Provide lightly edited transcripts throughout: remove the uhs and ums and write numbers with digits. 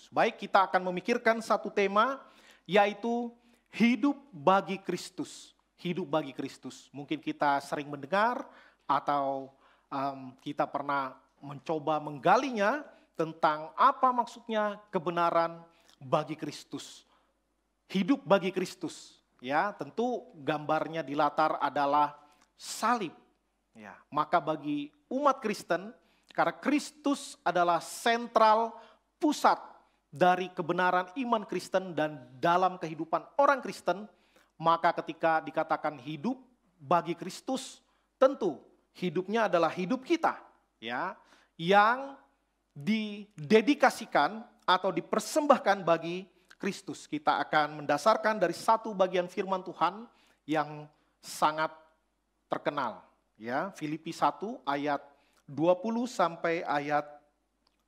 Kudus. Baik, kita akan memikirkan satu tema, yaitu hidup bagi Kristus. Hidup bagi Kristus. Mungkin kita sering mendengar atau kita pernah mencoba menggalinya tentang apa maksudnya kebenaran bagi Kristus. Hidup bagi Kristus. Ya, tentu gambarnya di latar adalah salib. Ya, maka bagi umat Kristen, karena Kristus adalah sentral pusat dari kebenaran iman Kristen dan dalam kehidupan orang Kristen, maka ketika dikatakan hidup bagi Kristus, tentu hidupnya adalah hidup kita, ya, yang didedikasikan atau dipersembahkan bagi Kristus. Kita akan mendasarkan dari satu bagian firman Tuhan yang sangat terkenal, ya, Filipi 1 ayat 20 sampai ayat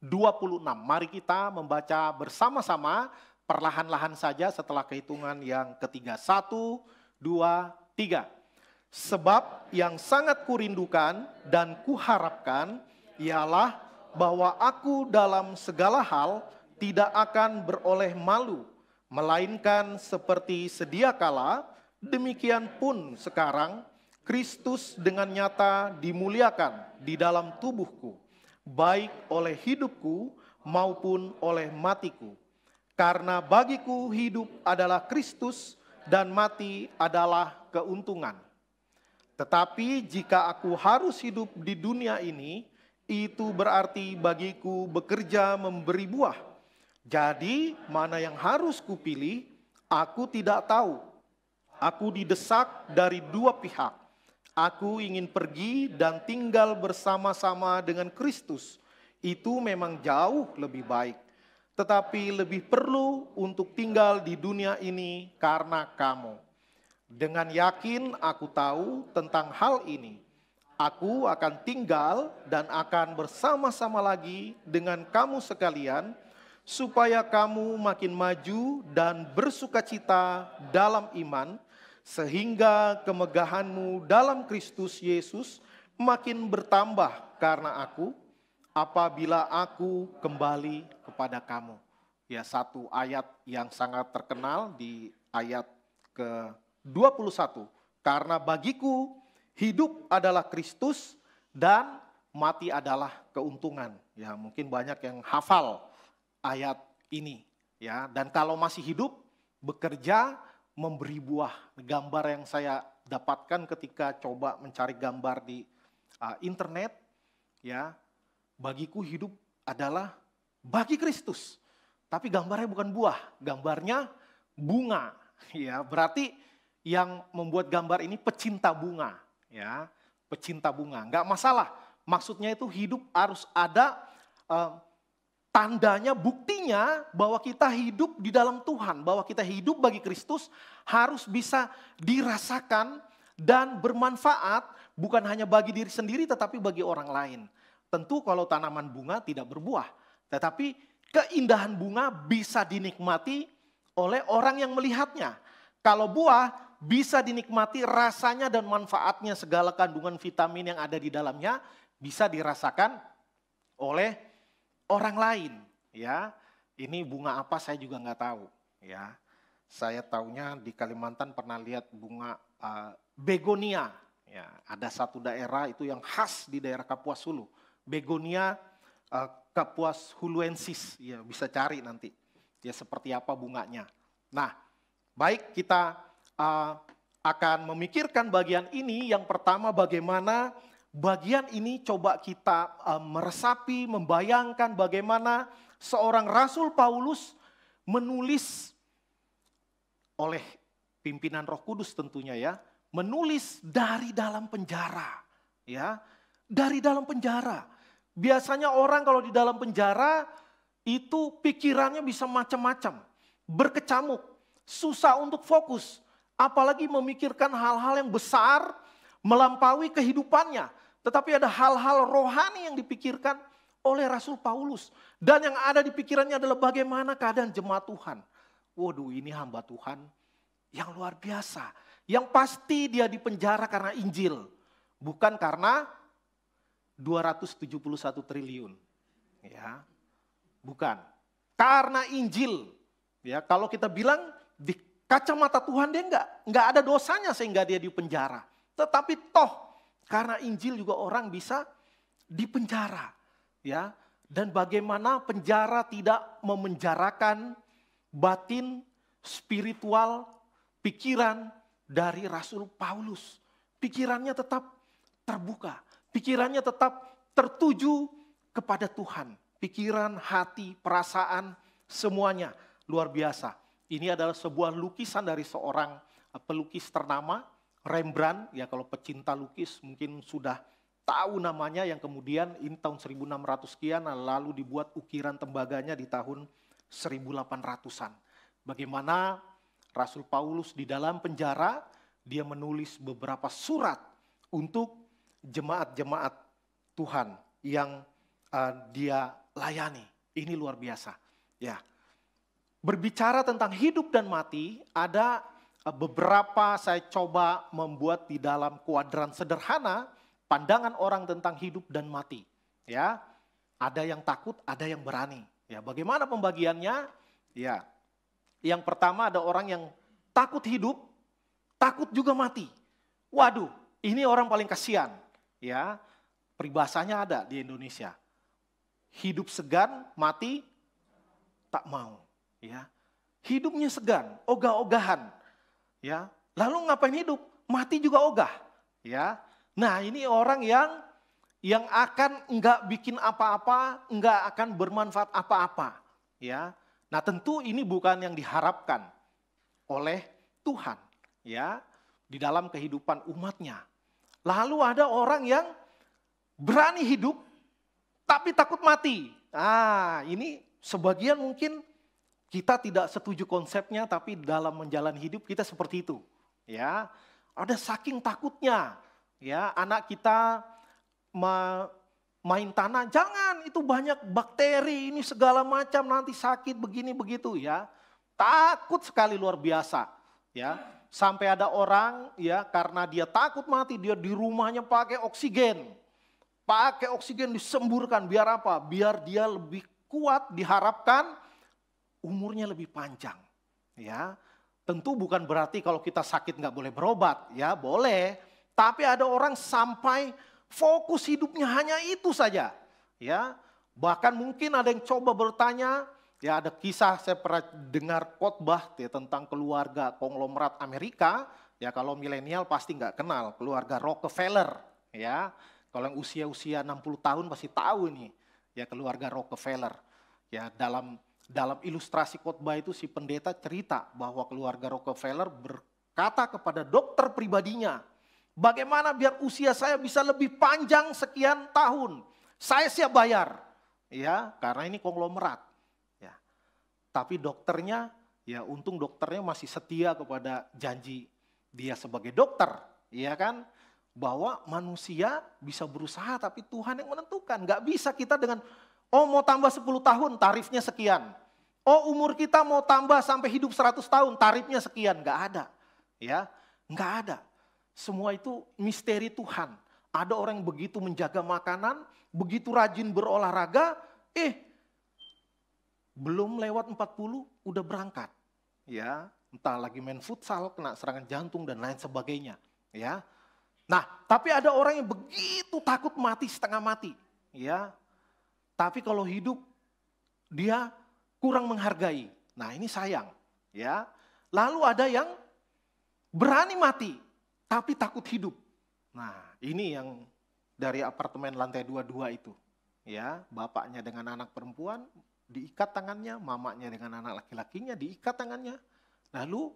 26. Mari kita membaca bersama-sama perlahan-lahan saja setelah kehitungan yang ketiga. 1, 2, 3. Sebab yang sangat kurindukan dan kuharapkan ialah bahwa aku dalam segala hal tidak akan beroleh malu, melainkan seperti sedia kala, demikian pun sekarang, Kristus dengan nyata dimuliakan di dalam tubuhku, baik oleh hidupku maupun oleh matiku. Karena bagiku hidup adalah Kristus dan mati adalah keuntungan. Tetapi jika aku harus hidup di dunia ini, itu berarti bagiku bekerja memberi buah. Jadi mana yang harus kupilih, aku tidak tahu. Aku didesak dari dua pihak. Aku ingin pergi dan tinggal bersama-sama dengan Kristus. Itu memang jauh lebih baik. Tetapi lebih perlu untuk tinggal di dunia ini karena kamu. Dengan yakin aku tahu tentang hal ini. Aku akan tinggal dan akan bersama-sama lagi dengan kamu sekalian, supaya kamu makin maju dan bersukacita dalam iman, sehingga kemegahanmu dalam Kristus Yesus makin bertambah karena aku, apabila aku kembali kepada kamu. Ya, satu ayat yang sangat terkenal di ayat ke-21. Karena bagiku hidup adalah Kristus dan mati adalah keuntungan. Ya, mungkin banyak yang hafal ayat ini. Ya, dan kalau masih hidup, bekerja, memberi buah. Gambar yang saya dapatkan ketika coba mencari gambar di internet, ya, bagiku hidup adalah bagi Kristus. Tapi gambarnya bukan buah, gambarnya bunga. Ya, berarti yang membuat gambar ini pecinta bunga, ya, pecinta bunga. Enggak masalah. Maksudnya itu hidup harus ada tandanya, buktinya bahwa kita hidup di dalam Tuhan, bahwa kita hidup bagi Kristus harus bisa dirasakan dan bermanfaat bukan hanya bagi diri sendiri tetapi bagi orang lain. Tentu kalau tanaman bunga tidak berbuah, tetapi keindahan bunga bisa dinikmati oleh orang yang melihatnya. Kalau buah bisa dinikmati rasanya dan manfaatnya, segala kandungan vitamin yang ada di dalamnya bisa dirasakan oleh orang lain, ya. Ini bunga apa saya juga nggak tahu, ya. Saya taunya di Kalimantan pernah lihat bunga begonia, ya. Ada satu daerah itu yang khas di daerah Kapuas Hulu, begonia Kapuas Huluensis, ya, bisa cari nanti, ya, seperti apa bunganya. Nah, baik, kita akan memikirkan bagian ini. Yang pertama, bagaimana bagian ini coba kita meresapi, membayangkan bagaimana seorang Rasul Paulus menulis oleh pimpinan Roh Kudus tentunya, ya, menulis dari dalam penjara, ya, dari dalam penjara. Biasanya orang kalau di dalam penjara itu pikirannya bisa macam-macam, berkecamuk, susah untuk fokus, apalagi memikirkan hal-hal yang besar melampaui kehidupannya. Tetapi ada hal-hal rohani yang dipikirkan oleh Rasul Paulus. Dan yang ada di pikirannya adalah bagaimana keadaan jemaat Tuhan. Waduh, ini hamba Tuhan yang luar biasa. Yang pasti dia dipenjara karena Injil. Bukan karena 271 triliun. Ya, bukan. karena Injil. Ya, kalau kita bilang di kacamata Tuhan dia enggak ada dosanya sehingga dia dipenjara. Tetapi toh karena Injil juga orang bisa dipenjara. Ya, dan bagaimana penjara tidak memenjarakan batin, spiritual, pikiran dari Rasul Paulus. Pikirannya tetap terbuka, pikirannya tetap tertuju kepada Tuhan. Pikiran, hati, perasaan, semuanya luar biasa. Ini adalah sebuah lukisan dari seorang pelukis ternama, Rembrandt. Ya, kalau pecinta lukis mungkin sudah tahu namanya, yang kemudian ini tahun 1600 sekian lalu dibuat ukiran tembaganya di tahun 1800-an. Bagaimana Rasul Paulus di dalam penjara, dia menulis beberapa surat untuk jemaat-jemaat Tuhan yang dia layani. Ini luar biasa. Ya. Berbicara tentang hidup dan mati, ada beberapa saya coba membuat di dalam kuadran sederhana pandangan orang tentang hidup dan mati. Ya. Ada yang takut, ada yang berani. Ya, bagaimana pembagiannya? Ya. Yang pertama ada orang yang takut hidup, takut juga mati. Waduh, ini orang paling kasihan. Ya. Peribahasanya ada di Indonesia. Hidup segan, mati tak mau. Ya, hidupnya segan, ogah-ogahan. Ya, lalu ngapain hidup? Mati juga ogah. Ya, nah ini orang yang akan enggak bikin apa-apa, enggak akan bermanfaat apa-apa. Ya, nah tentu ini bukan yang diharapkan oleh Tuhan. Ya, di dalam kehidupan umatnya. Lalu ada orang yang berani hidup, tapi takut mati. Ah, ini sebagian mungkin kita tidak setuju konsepnya, tapi dalam menjalani hidup kita seperti itu. Ya, ada saking takutnya. Ya, anak kita main tanah, jangan, itu banyak bakteri, ini segala macam, nanti sakit begini begitu ya. Takut sekali luar biasa. Ya, sampai ada orang ya karena dia takut mati, dia di rumahnya pakai oksigen. Pakai oksigen disemburkan, biar apa? Biar dia lebih kuat, diharapkan umurnya lebih panjang. Ya, tentu bukan berarti kalau kita sakit nggak boleh berobat, ya boleh. Tapi ada orang sampai fokus hidupnya hanya itu saja. Ya, bahkan mungkin ada yang coba bertanya, ya ada kisah saya pernah dengar khotbah ya, tentang keluarga konglomerat Amerika. Ya kalau milenial pasti nggak kenal keluarga Rockefeller, ya. Kalau yang usia-usia 60 tahun pasti tahu nih, ya keluarga Rockefeller. Ya dalam ilustrasi khotbah itu si pendeta cerita bahwa keluarga Rockefeller berkata kepada dokter pribadinya, bagaimana biar usia saya bisa lebih panjang sekian tahun? Saya siap bayar. Ya, karena ini konglomerat. Ya. Tapi dokternya, ya untung dokternya masih setia kepada janji dia sebagai dokter, ya kan? Bahwa manusia bisa berusaha tapi Tuhan yang menentukan. Gak bisa kita dengan, oh mau tambah 10 tahun tarifnya sekian. Oh umur kita mau tambah sampai hidup 100 tahun tarifnya sekian. Gak ada. Ya, gak ada. Semua itu misteri Tuhan. Ada orang yang begitu menjaga makanan, begitu rajin berolahraga, belum lewat 40 udah berangkat. Ya, entah lagi main futsal, kena serangan jantung dan lain sebagainya. Ya. Nah, tapi ada orang yang begitu takut mati setengah mati, ya. Tapi kalau hidup dia kurang menghargai. Nah, ini sayang, ya. Lalu ada yang berani mati tapi takut hidup. Nah, ini yang dari apartemen lantai 22 itu, ya. Bapaknya dengan anak perempuan diikat tangannya, mamanya dengan anak laki-lakinya diikat tangannya. Lalu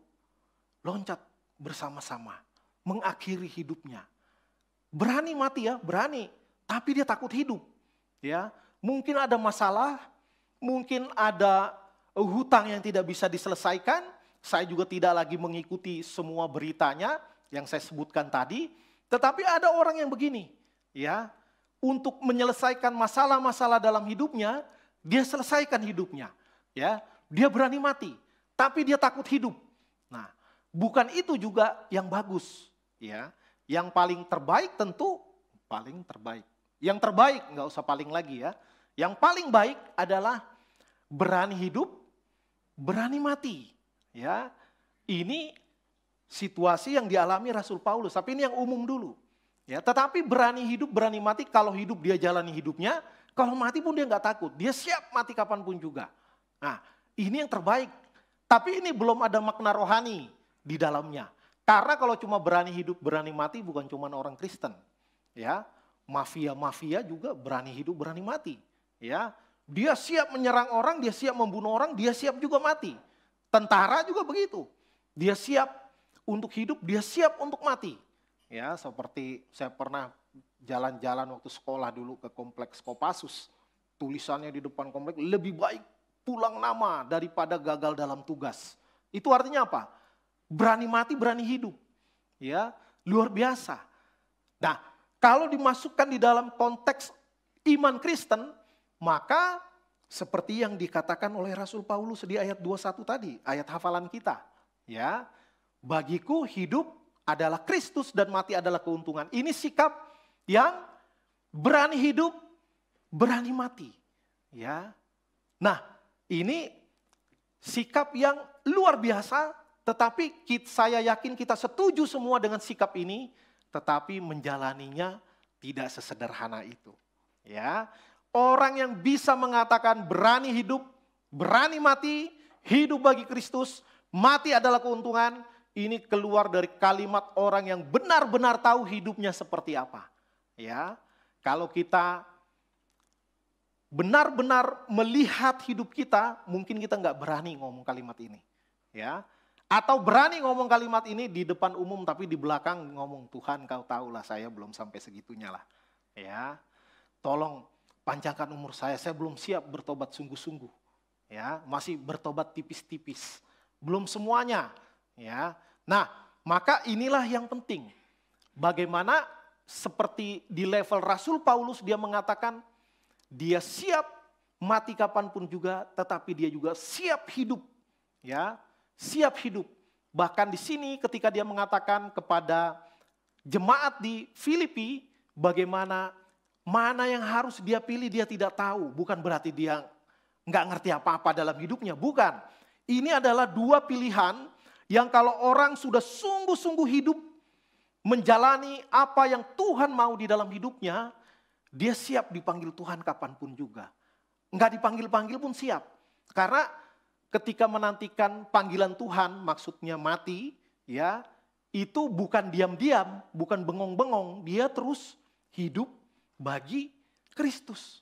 loncat bersama-sama. Mengakhiri hidupnya. Berani mati ya, berani. Tapi dia takut hidup. Ya, mungkin ada masalah, mungkin ada hutang yang tidak bisa diselesaikan. Saya juga tidak lagi mengikuti semua beritanya yang saya sebutkan tadi. Tetapi ada orang yang begini, ya, untuk menyelesaikan masalah-masalah dalam hidupnya, dia selesaikan hidupnya. Ya, dia berani mati, tapi dia takut hidup. Nah, bukan itu juga yang bagus. Ya, yang paling terbaik tentu paling terbaik. Yang terbaik nggak usah paling lagi ya. Yang paling baik adalah berani hidup, berani mati. Ya, ini situasi yang dialami Rasul Paulus, tapi ini yang umum dulu. Ya, tetapi berani hidup, berani mati, kalau hidup dia jalani hidupnya, kalau mati pun dia nggak takut, dia siap mati kapanpun juga. Nah, ini yang terbaik. Tapi ini belum ada makna rohani di dalamnya. Karena kalau cuma berani hidup, berani mati bukan cuma orang Kristen. Ya, mafia-mafia juga berani hidup, berani mati. Ya, dia siap menyerang orang, dia siap membunuh orang, dia siap juga mati. Tentara juga begitu. Dia siap untuk hidup, dia siap untuk mati. Ya, seperti saya pernah jalan-jalan waktu sekolah dulu ke kompleks Kopassus. Tulisannya di depan kompleks, lebih baik pulang nama daripada gagal dalam tugas. Itu artinya apa? Berani mati, berani hidup. Ya, luar biasa. Nah, kalau dimasukkan di dalam konteks iman Kristen, maka seperti yang dikatakan oleh Rasul Paulus di ayat 21 tadi, ayat hafalan kita. Ya, bagiku hidup adalah Kristus dan mati adalah keuntungan. Ini sikap yang berani hidup, berani mati. Ya. Nah, ini sikap yang luar biasa, tetapi saya yakin kita setuju semua dengan sikap ini, tetapi menjalaninya tidak sesederhana itu. Ya. Orang yang bisa mengatakan berani hidup, berani mati, hidup bagi Kristus, mati adalah keuntungan, ini keluar dari kalimat orang yang benar-benar tahu hidupnya seperti apa. Ya, kalau kita benar-benar melihat hidup kita, mungkin kita nggak berani ngomong kalimat ini. Ya, atau berani ngomong kalimat ini di depan umum, tapi di belakang ngomong, Tuhan kau tahulah saya belum sampai segitunya lah. Ya, tolong panjangkan umur saya belum siap bertobat sungguh-sungguh. Ya, masih bertobat tipis-tipis. Belum semuanya. Ya. Nah, maka inilah yang penting. Bagaimana seperti di level Rasul Paulus dia mengatakan dia siap mati kapanpun juga, tetapi dia juga siap hidup. Ya, siap hidup. Bahkan di sini ketika dia mengatakan kepada jemaat di Filipi, bagaimana mana yang harus dia pilih dia tidak tahu. Bukan berarti dia nggak ngerti apa-apa dalam hidupnya. Bukan. Ini adalah dua pilihan yang kalau orang sudah sungguh-sungguh hidup menjalani apa yang Tuhan mau di dalam hidupnya, dia siap dipanggil Tuhan kapanpun juga. Nggak dipanggil-panggil pun siap. Karena ketika menantikan panggilan Tuhan, maksudnya mati, ya itu bukan diam-diam, bukan bengong-bengong. Dia terus hidup bagi Kristus.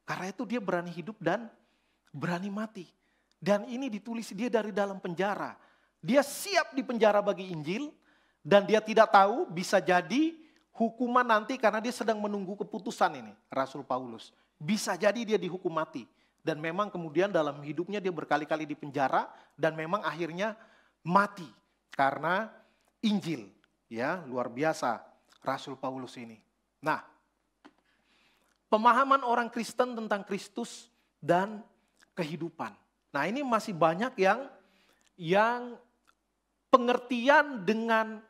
Karena itu dia berani hidup dan berani mati. Dan ini ditulis dia dari dalam penjara. Dia siap di penjara bagi Injil. Dan dia tidak tahu bisa jadi hukuman nanti karena dia sedang menunggu keputusan ini. Rasul Paulus. Bisa jadi dia dihukum mati. Dan memang kemudian dalam hidupnya dia berkali-kali di penjara. Dan memang akhirnya mati. Karena Injil. Ya, luar biasa Rasul Paulus ini. Nah, pemahaman orang Kristen tentang Kristus dan kehidupan. Nah, ini masih banyak yang pengertian dengan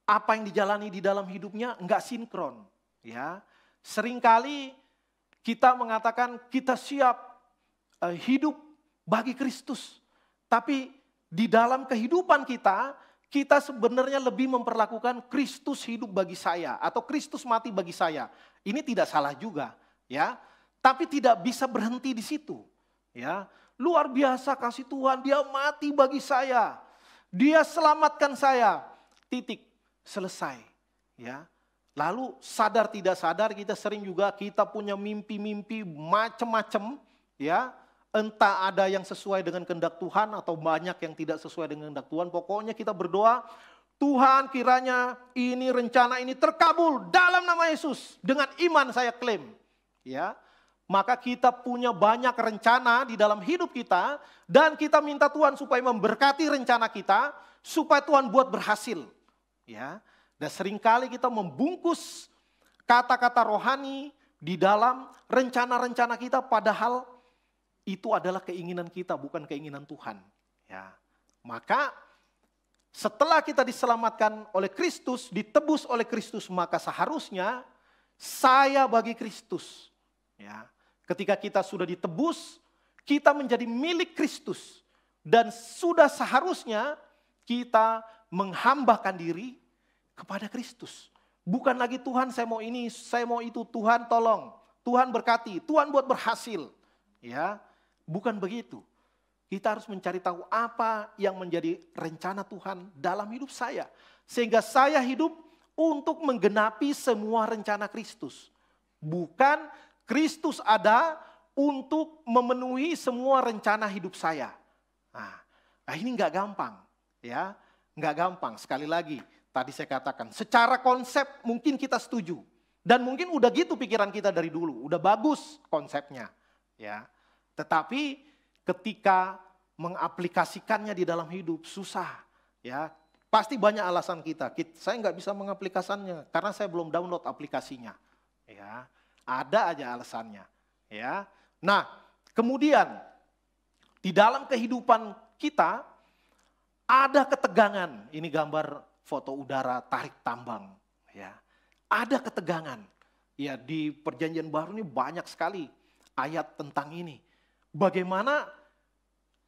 apa yang dijalani di dalam hidupnya enggak sinkron. Ya, seringkali kita mengatakan kita siap hidup bagi Kristus. Tapi di dalam kehidupan kita sebenarnya lebih memperlakukan Kristus hidup bagi saya atau Kristus mati bagi saya. Ini tidak salah juga. Ya, tapi tidak bisa berhenti di situ. Ya, luar biasa kasih Tuhan, dia mati bagi saya, dia selamatkan saya, titik, selesai. Ya, lalu sadar tidak sadar kita sering juga kita punya mimpi-mimpi macam-macam, ya, entah ada yang sesuai dengan kehendak Tuhan atau banyak yang tidak sesuai dengan kehendak Tuhan. Pokoknya kita berdoa, Tuhan kiranya ini rencana ini terkabul dalam nama Yesus. Dengan iman saya klaim. Ya, maka kita punya banyak rencana di dalam hidup kita dan kita minta Tuhan supaya memberkati rencana kita supaya Tuhan buat berhasil. Ya, dan seringkali kita membungkus kata-kata rohani di dalam rencana-rencana kita padahal itu adalah keinginan kita bukan keinginan Tuhan. Ya, maka setelah kita diselamatkan oleh Kristus, ditebus oleh Kristus, maka seharusnya saya bagi Kristus. Ya, ketika kita sudah ditebus, kita menjadi milik Kristus. Dan sudah seharusnya kita menghambakan diri kepada Kristus. Bukan lagi Tuhan saya mau ini, saya mau itu, Tuhan tolong, Tuhan berkati, Tuhan buat berhasil. Ya, bukan begitu. Kita harus mencari tahu apa yang menjadi rencana Tuhan dalam hidup saya. Sehingga saya hidup untuk menggenapi semua rencana Kristus. Bukan Kristus ada untuk memenuhi semua rencana hidup saya. Nah ini nggak gampang, ya, nggak gampang. Sekali lagi, tadi saya katakan, secara konsep mungkin kita setuju, dan mungkin udah gitu pikiran kita dari dulu, udah bagus konsepnya, ya. Tetapi ketika mengaplikasikannya di dalam hidup susah, ya. Pasti banyak alasan kita. Saya nggak bisa mengaplikasikannya karena saya belum download aplikasinya, ya. Ada aja alasannya, ya. Nah, kemudian di dalam kehidupan kita ada ketegangan. Ini gambar foto udara tarik tambang, ya. Ada ketegangan. Ya, di Perjanjian Baru ini banyak sekali ayat tentang ini. Bagaimana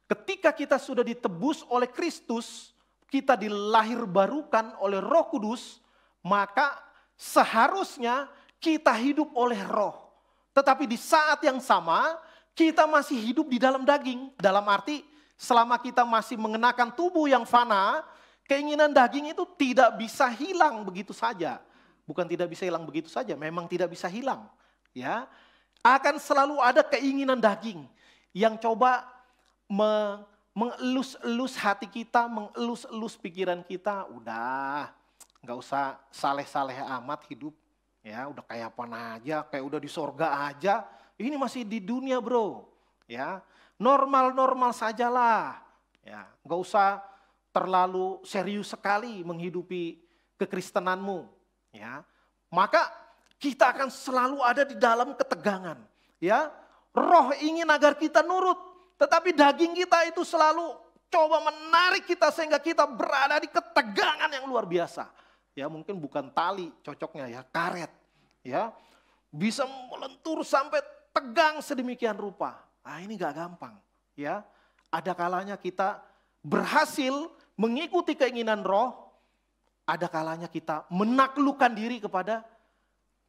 ketika kita sudah ditebus oleh Kristus, kita dilahir barukan oleh Roh Kudus, maka seharusnya kita hidup oleh Roh. Tetapi di saat yang sama, kita masih hidup di dalam daging. Dalam arti, selama kita masih mengenakan tubuh yang fana, keinginan daging itu tidak bisa hilang begitu saja. Bukan tidak bisa hilang begitu saja, memang tidak bisa hilang. Ya, akan selalu ada keinginan daging yang coba mengelus-elus hati kita, mengelus-elus pikiran kita. Udah, nggak usah saleh-saleh amat hidup. Ya, udah kayak apa aja, kayak udah di sorga aja. Ini masih di dunia, bro. Ya, normal-normal sajalah. Ya, nggak usah terlalu serius sekali menghidupi kekristenanmu. Ya, maka kita akan selalu ada di dalam ketegangan. Ya, Roh ingin agar kita nurut, tetapi daging kita itu selalu coba menarik kita sehingga kita berada di ketegangan yang luar biasa. Ya, mungkin bukan tali cocoknya, ya, karet. Ya, bisa melentur sampai tegang sedemikian rupa. Nah, ini gak gampang. Ya, ada kalanya kita berhasil mengikuti keinginan Roh, ada kalanya kita menaklukkan diri kepada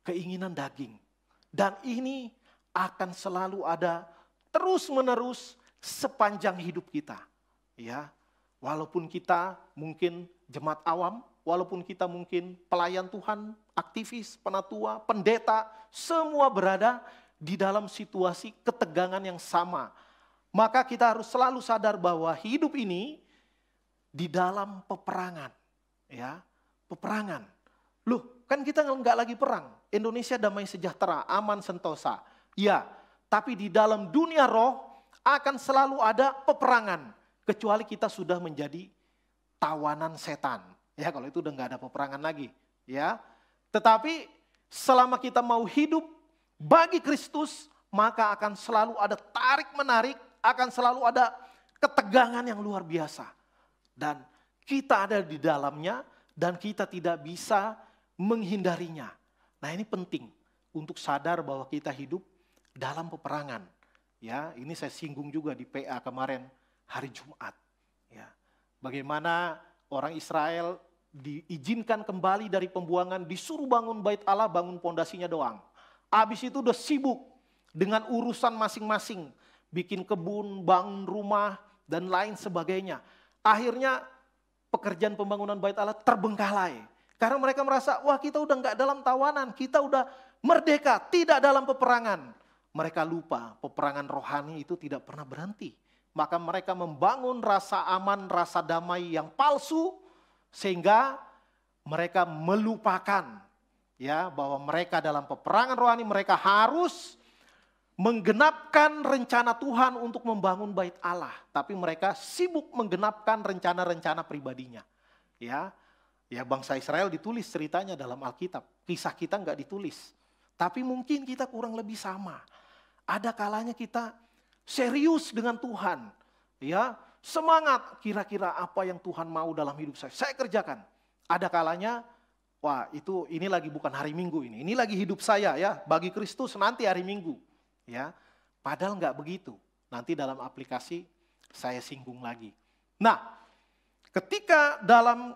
keinginan daging. Dan ini akan selalu ada terus-menerus sepanjang hidup kita. Ya, walaupun kita mungkin jemaat awam, walaupun kita mungkin pelayan Tuhan, aktivis, penatua, pendeta, semua berada di dalam situasi ketegangan yang sama. Maka kita harus selalu sadar bahwa hidup ini di dalam peperangan. Ya, peperangan. Loh, kan kita nggak lagi perang. Indonesia damai sejahtera, aman sentosa. Ya, tapi di dalam dunia roh akan selalu ada peperangan. Kecuali kita sudah menjadi tawanan setan. Ya, kalau itu udah nggak ada peperangan lagi. Ya, tetapi selama kita mau hidup bagi Kristus, maka akan selalu ada tarik-menarik, akan selalu ada ketegangan yang luar biasa. Dan kita ada di dalamnya dan kita tidak bisa menghindarinya. Nah, ini penting untuk sadar bahwa kita hidup dalam peperangan. Ya, ini saya singgung juga di PA kemarin hari Jumat. Ya, bagaimana orang Israel diizinkan kembali dari pembuangan, disuruh bangun bait Allah, bangun pondasinya doang. Habis itu udah sibuk dengan urusan masing-masing, bikin kebun, bangun rumah, dan lain sebagainya. Akhirnya pekerjaan pembangunan bait Allah terbengkalai. Karena mereka merasa, wah kita udah nggak dalam tawanan, kita udah merdeka, tidak dalam peperangan. Mereka lupa peperangan rohani itu tidak pernah berhenti. Maka mereka membangun rasa aman, rasa damai yang palsu, sehingga mereka melupakan ya bahwa mereka dalam peperangan rohani, mereka harus menggenapkan rencana Tuhan untuk membangun bait Allah, tapi mereka sibuk menggenapkan rencana-rencana pribadinya. Ya bangsa Israel ditulis ceritanya dalam Alkitab, kisah kita nggak ditulis, tapi mungkin kita kurang lebih sama. Ada kalanya kita serius dengan Tuhan, ya semangat kira-kira apa yang Tuhan mau dalam hidup saya kerjakan. Ada kalanya, wah ini lagi bukan hari Minggu ini lagi hidup saya ya bagi Kristus nanti hari Minggu. Ya, padahal nggak begitu. Nanti dalam aplikasi saya singgung lagi. Nah, ketika dalam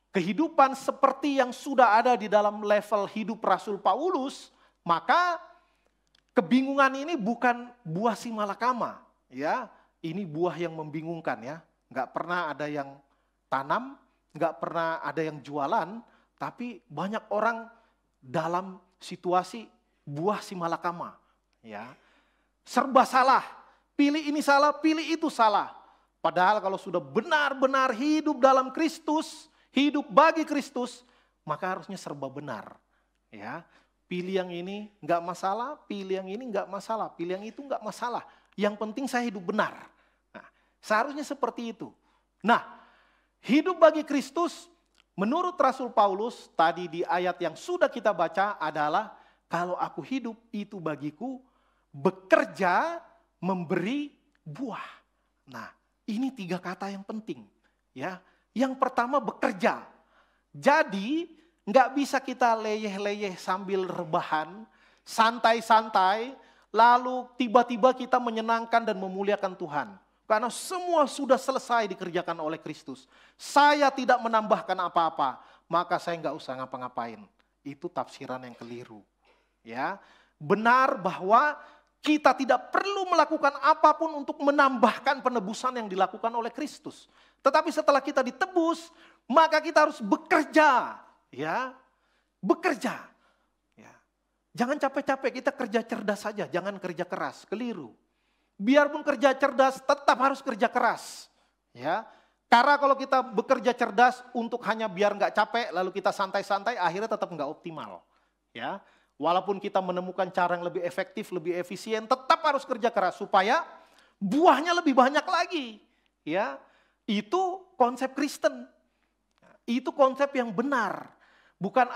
kehidupan seperti yang sudah ada di dalam level hidup Rasul Paulus, maka kebingungan ini bukan buah si malakama, ya. Ini buah yang membingungkan, ya. Nggak pernah ada yang tanam, nggak pernah ada yang jualan, tapi banyak orang dalam situasi buah si malakama, ya. Serba salah, pilih ini salah, pilih itu salah. Padahal kalau sudah benar-benar hidup dalam Kristus, hidup bagi Kristus, maka harusnya serba benar. Ya, pilih yang ini nggak masalah, pilih yang ini nggak masalah, pilih yang itu nggak masalah. Yang penting saya hidup benar. Nah, seharusnya seperti itu. Nah, hidup bagi Kristus menurut Rasul Paulus tadi di ayat yang sudah kita baca adalah kalau aku hidup itu bagiku bekerja memberi buah. Nah, ini 3 kata yang penting, ya. Yang pertama bekerja. Jadi nggak bisa kita leyeh-leyeh sambil rebahan, santai-santai, lalu tiba-tiba kita menyenangkan dan memuliakan Tuhan. Karena semua sudah selesai dikerjakan oleh Kristus. Saya tidak menambahkan apa-apa, maka saya nggak usah ngapa-ngapain. Itu tafsiran yang keliru. Ya, benar bahwa kita tidak perlu melakukan apapun untuk menambahkan penebusan yang dilakukan oleh Kristus. Tetapi setelah kita ditebus, maka kita harus bekerja, ya, bekerja. Ya. Jangan capek-capek, kita kerja cerdas saja, jangan kerja keras, keliru. Biarpun kerja cerdas, tetap harus kerja keras, ya. Karena kalau kita bekerja cerdas untuk hanya biar nggak capek, lalu kita santai-santai, akhirnya tetap nggak optimal, ya. Walaupun kita menemukan cara yang lebih efektif, lebih efisien, tetap harus kerja keras supaya buahnya lebih banyak lagi. Ya, itu konsep Kristen. Itu konsep yang benar. Bukan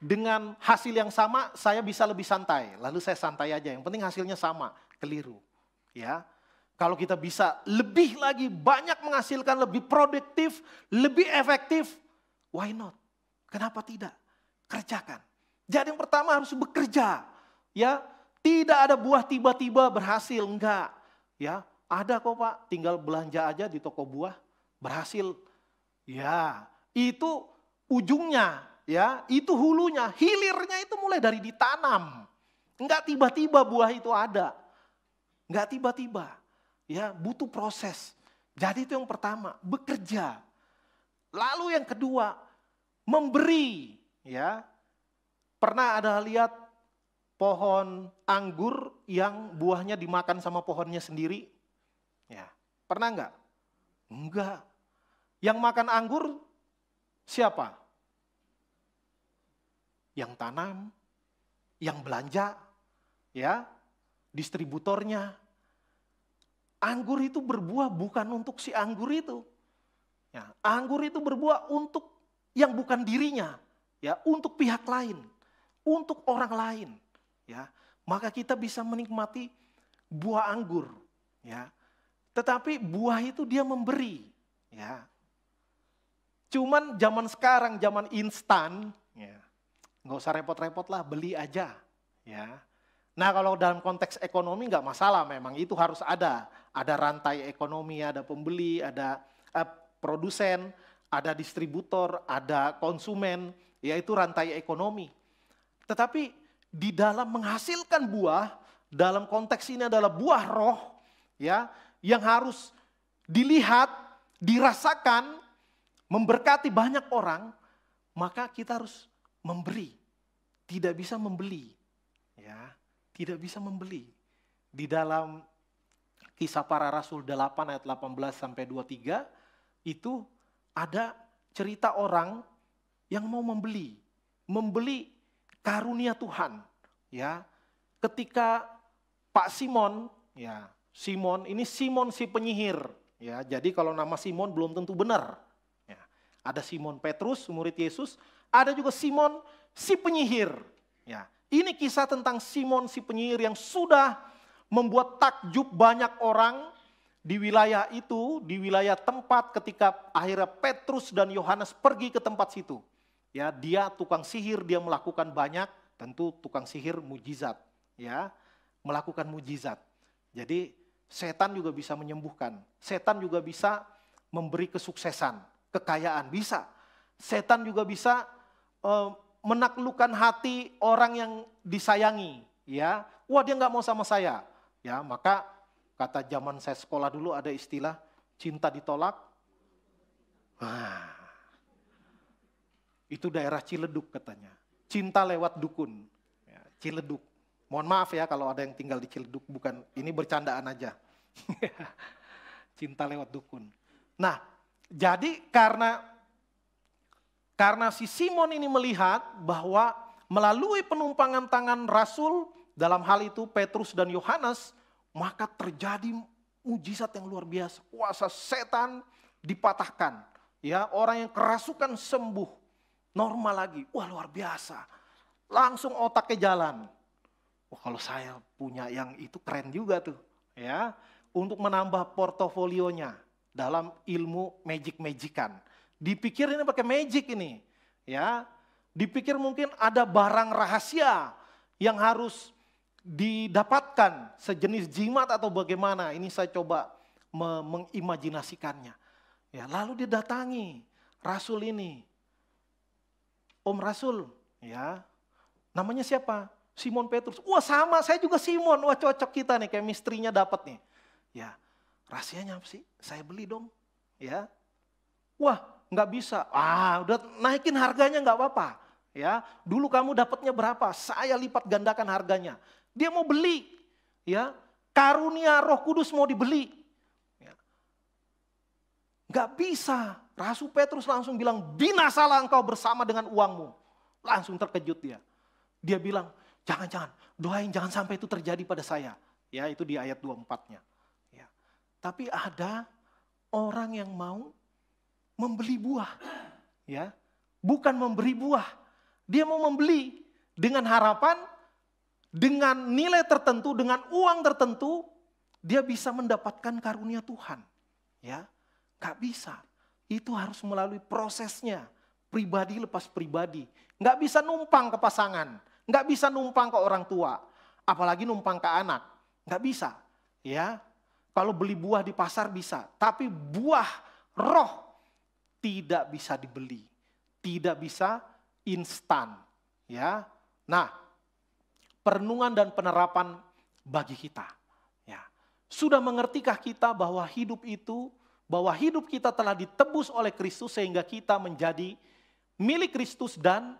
dengan hasil yang sama saya bisa lebih santai, lalu saya santai aja. Yang penting hasilnya sama, keliru. Ya, kalau kita bisa lebih lagi banyak menghasilkan, lebih produktif, lebih efektif, why not? Kenapa tidak? Kerjakan. Jadi yang pertama harus bekerja, ya. Tidak ada buah tiba-tiba berhasil, enggak. Ya, ada kok Pak, tinggal belanja aja di toko buah, berhasil. Ya, itu ujungnya, ya, itu hulunya, hilirnya itu mulai dari ditanam. Enggak tiba-tiba buah itu ada. Enggak tiba-tiba. Ya, butuh proses. Jadi itu yang pertama, bekerja. Lalu yang kedua, memberi, ya. Pernah ada lihat pohon anggur yang buahnya dimakan sama pohonnya sendiri? Ya, pernah enggak? Enggak. Yang makan anggur siapa? Yang tanam, yang belanja, ya, distributornya. Anggur itu berbuah bukan untuk si anggur itu. Ya, anggur itu berbuah untuk yang bukan dirinya, ya, untuk pihak lain. Untuk orang lain, ya, maka kita bisa menikmati buah anggur, ya. Tetapi buah itu dia memberi, ya. Cuman zaman sekarang, zaman instan, ya, nggak usah repot-repot lah, beli aja, ya. Nah kalau dalam konteks ekonomi nggak masalah, memang itu harus ada rantai ekonomi, ada pembeli, ada produsen, ada distributor, ada konsumen, yaitu rantai ekonomi. Tetapi di dalam menghasilkan buah, dalam konteks ini adalah buah roh, ya, yang harus dilihat, dirasakan, memberkati banyak orang, maka kita harus memberi, tidak bisa membeli, ya, tidak bisa membeli. Di dalam Kisah Para Rasul 8 ayat 18 sampai 23 itu ada cerita orang yang mau membeli karunia Tuhan, ya. Ketika Pak Simon, ya, Simon ini Simon si penyihir, ya. Jadi kalau nama Simon belum tentu benar. Ya. Ada Simon Petrus, murid Yesus, ada juga Simon si penyihir, ya. Ini kisah tentang Simon si penyihir yang sudah membuat takjub banyak orang di wilayah itu, di wilayah tempat ketika akhirnya Petrus dan Yohanes pergi ke tempat situ. Ya, dia tukang sihir, dia melakukan banyak, tentu tukang sihir mujizat, ya, melakukan mujizat. Jadi setan juga bisa menyembuhkan. Setan juga bisa memberi kesuksesan, kekayaan, bisa. Setan juga bisa menaklukkan hati orang yang disayangi. Ya, wah dia nggak mau sama saya. Ya, maka kata zaman saya sekolah dulu ada istilah cinta ditolak. Nah, itu daerah Ciledug katanya. Cinta lewat dukun. Ya, Ciledug. Mohon maaf ya kalau ada yang tinggal di Ciledug, bukan, ini bercandaan aja. Cinta lewat dukun. Nah, jadi karena si Simon ini melihat bahwa melalui penumpangan tangan Rasul, dalam hal itu Petrus dan Yohanes, maka terjadi mujizat yang luar biasa. Kuasa setan dipatahkan. Ya, orang yang kerasukan sembuh, normal lagi. Wah, luar biasa. Langsung otaknya jalan. Wah, kalau saya punya yang itu keren juga tuh, ya. Untuk menambah portofolionya dalam ilmu magic-magican. Dipikir ini pakai magic ini, ya. Dipikir mungkin ada barang rahasia yang harus didapatkan, sejenis jimat atau bagaimana. Ini saya coba mengimajinasikannya. Ya, lalu didatangi Rasul ini. Om Rasul, ya. Namanya siapa? Simon Petrus. Wah, sama, saya juga Simon. Wah, cocok kita nih, chemistry-nya dapat nih. Ya, rahasianya apa sih? Saya beli dong. Ya. Wah, nggak bisa. Udah naikin harganya nggak apa-apa. Ya, dulu kamu dapatnya berapa? Saya lipat gandakan harganya. Dia mau beli. Ya, karunia Roh Kudus mau dibeli. Ya. Nggak bisa. Rasul Petrus langsung bilang, binasalah engkau bersama dengan uangmu. Langsung terkejut dia. Dia bilang, jangan, doain jangan sampai itu terjadi pada saya. Ya, itu di ayat 24-nya. Ya. Tapi ada orang yang mau membeli buah. Ya. Bukan memberi buah. Dia mau membeli dengan harapan, dengan nilai tertentu, dengan uang tertentu, dia bisa mendapatkan karunia Tuhan. Ya, gak bisa. Itu harus melalui prosesnya. Pribadi lepas pribadi. Gak bisa numpang ke pasangan. Gak bisa numpang ke orang tua. Apalagi numpang ke anak. Gak bisa. Ya, kalau beli buah di pasar bisa. Tapi buah roh tidak bisa dibeli. Tidak bisa instan. Ya, nah, perenungan dan penerapan bagi kita. Ya, sudah mengertikah kita bahwa hidup kita telah ditebus oleh Kristus sehingga kita menjadi milik Kristus dan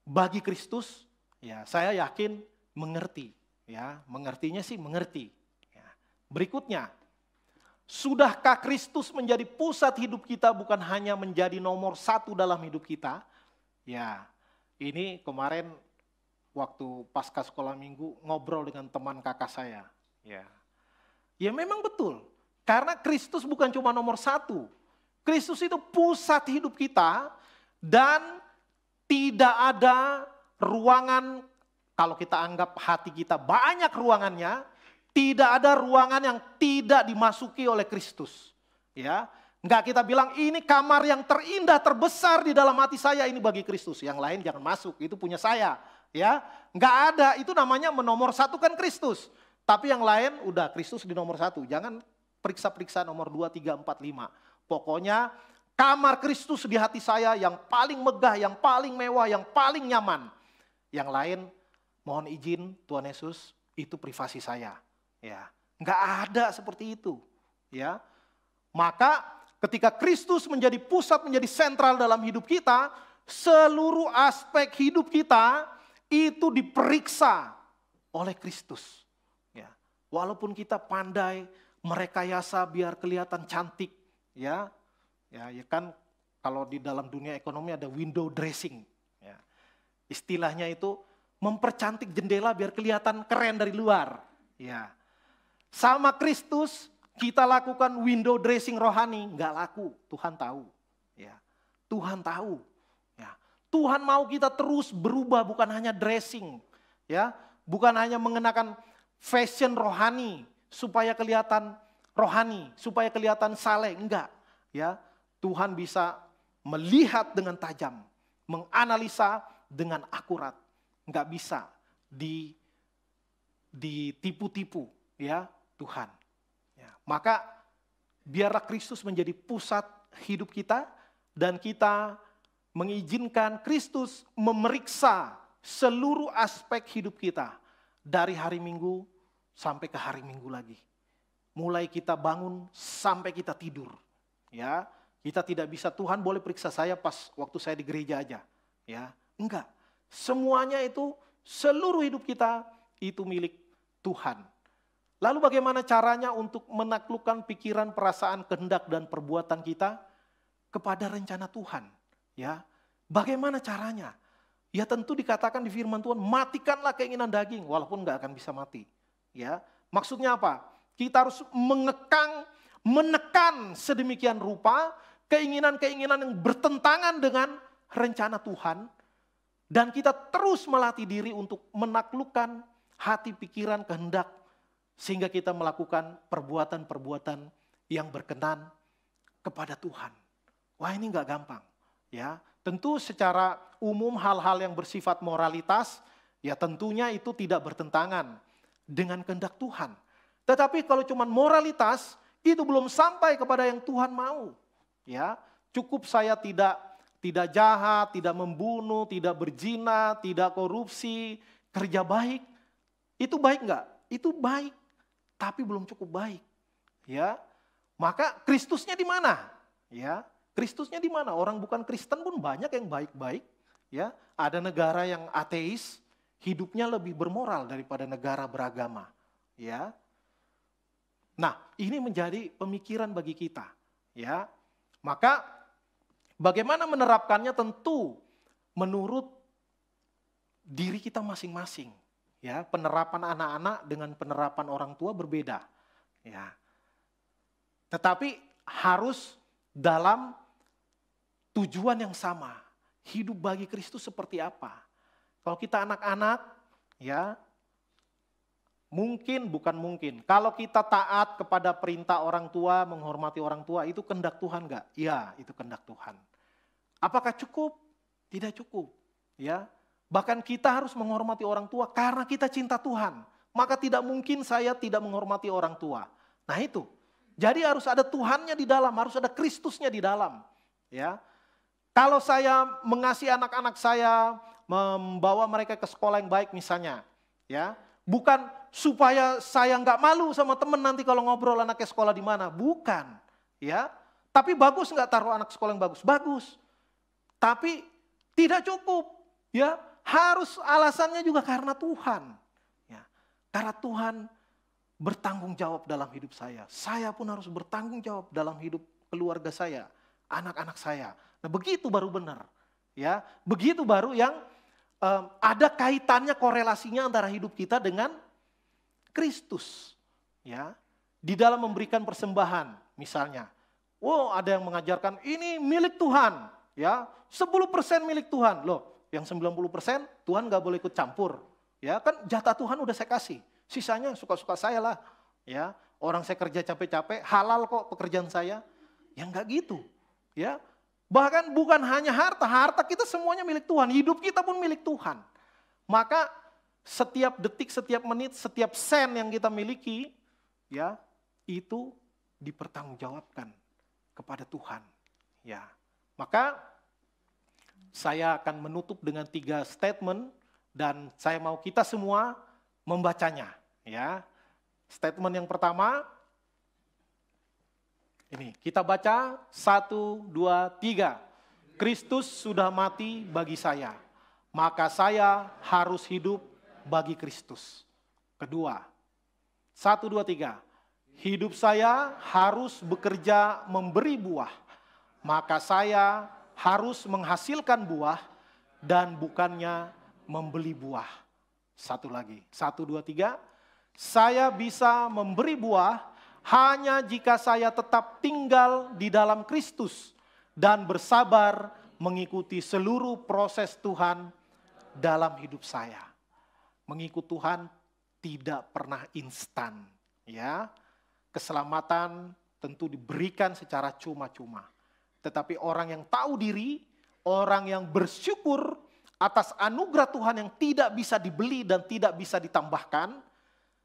bagi Kristus? Ya, saya yakin mengerti. Ya, mengertinya sih mengerti. Ya. Berikutnya, sudahkah Kristus menjadi pusat hidup kita, bukan hanya menjadi nomor satu dalam hidup kita? Ya, ini kemarin waktu pasca sekolah minggu ngobrol dengan teman kakak saya. Ya memang betul. Karena Kristus bukan cuma nomor satu. Kristus itu pusat hidup kita dan tidak ada ruangan, kalau kita anggap hati kita banyak ruangannya, tidak ada ruangan yang tidak dimasuki oleh Kristus. Ya, enggak kita bilang ini kamar yang terindah terbesar di dalam hati saya, ini bagi Kristus. Yang lain jangan masuk, itu punya saya. Ya, nggak ada, itu namanya menomorsatukan Kristus. Tapi yang lain udah Kristus di nomor satu. Jangan periksa-periksa nomor 2, 3, 4, 5. Pokoknya kamar Kristus di hati saya yang paling megah, yang paling mewah, yang paling nyaman. Yang lain mohon izin Tuhan Yesus, itu privasi saya. Ya, nggak ada seperti itu. Ya, maka ketika Kristus menjadi pusat, menjadi sentral dalam hidup kita, seluruh aspek hidup kita itu diperiksa oleh Kristus. Ya, walaupun kita pandai merekayasa biar kelihatan cantik, ya kan kalau di dalam dunia ekonomi ada window dressing. Ya. Istilahnya itu mempercantik jendela biar kelihatan keren dari luar. Ya. Sama Kristus kita lakukan window dressing rohani, nggak laku. Tuhan tahu. Ya. Tuhan tahu. Ya. Tuhan mau kita terus berubah, bukan hanya dressing. Ya. Bukan hanya mengenakan fashion rohani supaya kelihatan rohani, supaya kelihatan saleh, enggak. Ya. Tuhan bisa melihat dengan tajam, menganalisa dengan akurat. Enggak bisa ditipu-tipu, ya. Tuhan. Ya, maka biarlah Kristus menjadi pusat hidup kita dan kita mengizinkan Kristus memeriksa seluruh aspek hidup kita dari hari Minggu sampai ke hari Minggu lagi. Mulai kita bangun sampai kita tidur. Ya, kita tidak bisa Tuhan boleh periksa saya pas waktu saya di gereja aja. Ya, enggak. Semuanya itu seluruh hidup kita itu milik Tuhan. Lalu bagaimana caranya untuk menaklukkan pikiran, perasaan, kehendak dan perbuatan kita kepada rencana Tuhan? Ya, bagaimana caranya? Ya tentu dikatakan di firman Tuhan, matikanlah keinginan daging, walaupun nggak akan bisa mati. Ya, maksudnya apa? Kita harus menekan sedemikian rupa keinginan-keinginan yang bertentangan dengan rencana Tuhan, dan kita terus melatih diri untuk menaklukkan hati, pikiran, kehendak, sehingga kita melakukan perbuatan-perbuatan yang berkenan kepada Tuhan. Wah, ini nggak gampang, ya. Tentu secara umum hal-hal yang bersifat moralitas, ya tentunya itu tidak bertentangan dengan kehendak Tuhan. Tetapi kalau cuma moralitas, itu belum sampai kepada yang Tuhan mau. Ya, cukup saya tidak jahat, tidak membunuh, tidak berzina, tidak korupsi, kerja baik. Itu baik nggak? Itu baik, tapi belum cukup baik. Ya, maka Kristusnya di mana? Ya. Kristusnya di mana? Orang bukan Kristen pun banyak yang baik-baik. Ya, ada negara yang ateis, hidupnya lebih bermoral daripada negara beragama. Ya, nah ini menjadi pemikiran bagi kita. Ya, maka bagaimana menerapkannya tentu menurut diri kita masing-masing. Ya, penerapan anak-anak dengan penerapan orang tua berbeda. Ya, tetapi harus dalam tujuan yang sama. Hidup bagi Kristus seperti apa? Kalau kita anak-anak, ya bukan mungkin. Kalau kita taat kepada perintah orang tua, menghormati orang tua, itu kehendak Tuhan enggak? Ya, itu kehendak Tuhan. Apakah cukup? Tidak cukup. Ya, bahkan kita harus menghormati orang tua karena kita cinta Tuhan. Maka tidak mungkin saya tidak menghormati orang tua. Nah itu. Jadi harus ada Tuhannya di dalam, harus ada Kristusnya di dalam. Ya. Kalau saya mengasihi anak-anak saya, membawa mereka ke sekolah yang baik misalnya, ya, bukan supaya saya nggak malu sama temen nanti kalau ngobrol anaknya sekolah di mana, bukan, ya. Tapi bagus nggak taruh anak sekolah yang bagus? Bagus. Tapi tidak cukup, ya. Harus alasannya juga karena Tuhan, ya. Karena Tuhan bertanggung jawab dalam hidup saya. Saya pun harus bertanggung jawab dalam hidup keluarga saya, anak-anak saya. Nah begitu baru benar, ya. Begitu baru yang ada kaitannya, korelasinya antara hidup kita dengan Kristus, ya. Di dalam memberikan persembahan, misalnya, ada yang mengajarkan ini milik Tuhan, ya. 10% milik Tuhan, loh. Yang 90% Tuhan nggak boleh ikut campur, ya. Kan jatah Tuhan udah saya kasih, sisanya suka-suka saya lah, ya. Orang saya kerja capek-capek, halal kok pekerjaan saya, ya nggak gitu, ya. Bahkan bukan hanya harta kita semuanya milik Tuhan, hidup kita pun milik Tuhan. Maka setiap detik, setiap menit, setiap sen yang kita miliki, ya, itu dipertanggungjawabkan kepada Tuhan. Ya. Maka saya akan menutup dengan 3 statement dan saya mau kita semua membacanya, ya. Statement yang pertama, ini, kita baca 1, 2, 3. Kristus sudah mati bagi saya, maka saya harus hidup bagi Kristus. Kedua, 1, 2, 3. Hidup saya harus bekerja memberi buah, maka saya harus menghasilkan buah dan bukannya membeli buah. Satu lagi, 1, 2, 3. Saya bisa memberi buah hanya jika saya tetap tinggal di dalam Kristus dan bersabar mengikuti seluruh proses Tuhan dalam hidup saya. Mengikut Tuhan tidak pernah instan, ya. Keselamatan tentu diberikan secara cuma-cuma. Tetapi orang yang tahu diri, orang yang bersyukur atas anugerah Tuhan yang tidak bisa dibeli dan tidak bisa ditambahkan,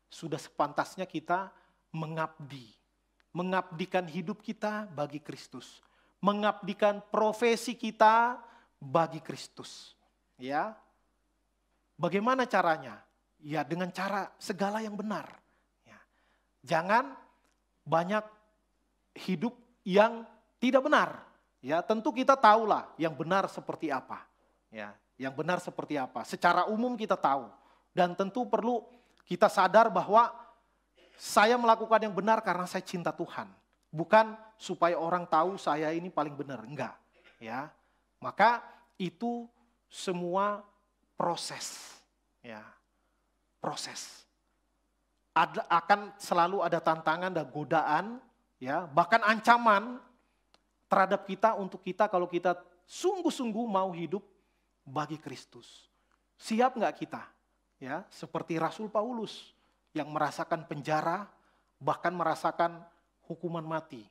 sudah sepantasnya kita mengabdi. Mengabdikan hidup kita bagi Kristus. Mengabdikan profesi kita bagi Kristus. Ya. Bagaimana caranya? Ya dengan cara segala yang benar. Ya. Jangan banyak hidup yang tidak benar. Ya, tentu kita tahulah yang benar seperti apa. Ya, yang benar seperti apa. Secara umum kita tahu. Dan tentu perlu kita sadar bahwa saya melakukan yang benar karena saya cinta Tuhan. Bukan supaya orang tahu saya ini paling benar, enggak. Ya. Maka itu semua proses. Ya. Proses. Akan selalu ada tantangan dan godaan, ya, bahkan ancaman terhadap kita untuk kita kalau kita sungguh-sungguh mau hidup bagi Kristus. Siap nggak kita? Ya, seperti Rasul Paulus yang merasakan penjara, bahkan merasakan hukuman mati.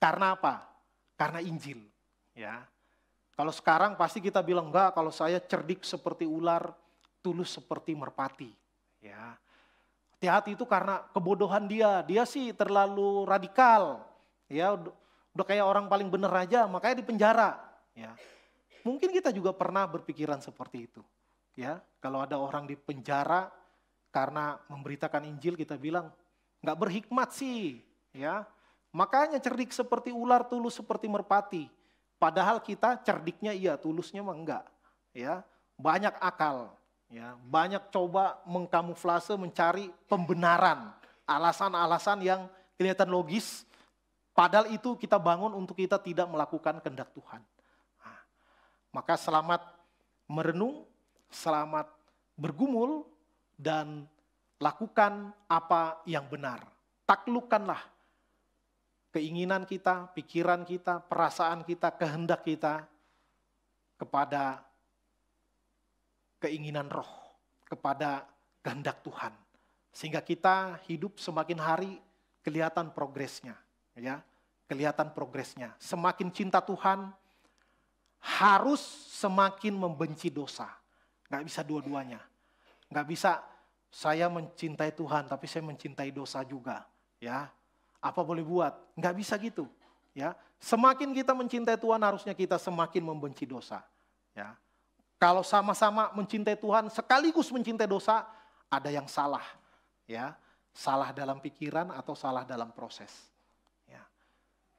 Karena apa? Karena Injil. Ya. Kalau sekarang pasti kita bilang enggak, kalau saya cerdik seperti ular, tulus seperti merpati. Ya. Hati-hati itu karena kebodohan dia. Dia sih terlalu radikal. Ya, udah kayak orang paling bener aja, makanya dipenjara. Ya. Mungkin kita juga pernah berpikiran seperti itu. Ya, kalau ada orang di penjara karena memberitakan Injil, kita bilang nggak berhikmat sih. Ya, makanya cerdik seperti ular, tulus seperti merpati. Padahal kita cerdiknya iya, tulusnya mah enggak. Ya, banyak akal. Ya, banyak coba mengkamuflase, mencari pembenaran, alasan-alasan yang kelihatan logis. Padahal itu kita bangun untuk kita tidak melakukan kehendak Tuhan. Nah, maka selamat merenung, selamat bergumul, dan lakukan apa yang benar. Taklukkanlah keinginan kita, pikiran kita, perasaan kita, kehendak kita kepada keinginan roh, kepada kehendak Tuhan. Sehingga kita hidup semakin hari kelihatan progresnya. Ya, kelihatan progresnya. Semakin cinta Tuhan, harus semakin membenci dosa. Nggak bisa dua-duanya. Nggak bisa saya mencintai Tuhan, tapi saya mencintai dosa juga. Ya, apa boleh buat? Nggak bisa gitu. Ya, semakin kita mencintai Tuhan, harusnya kita semakin membenci dosa. Ya, kalau sama-sama mencintai Tuhan, sekaligus mencintai dosa, ada yang salah. Ya, salah dalam pikiran atau salah dalam proses.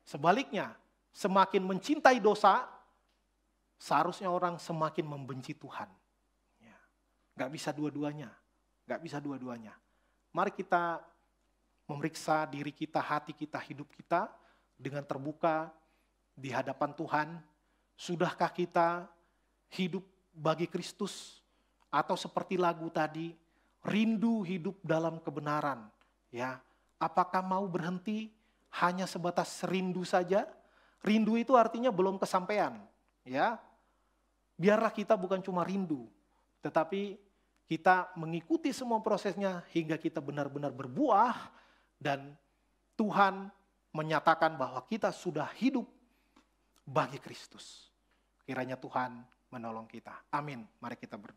Sebaliknya, semakin mencintai dosa, seharusnya orang semakin membenci Tuhan. Ya. Gak bisa dua-duanya. Gak bisa dua-duanya. Mari kita memeriksa diri kita, hati kita, hidup kita dengan terbuka di hadapan Tuhan. Sudahkah kita hidup bagi Kristus? Atau seperti lagu tadi, rindu hidup dalam kebenaran. Ya. Apakah mau berhenti hanya sebatas rindu saja? Rindu itu artinya belum kesampaian. Ya, biarlah kita bukan cuma rindu, tetapi kita mengikuti semua prosesnya hingga kita benar-benar berbuah dan Tuhan menyatakan bahwa kita sudah hidup bagi Kristus. Kiranya Tuhan menolong kita. Amin. Mari kita berdoa.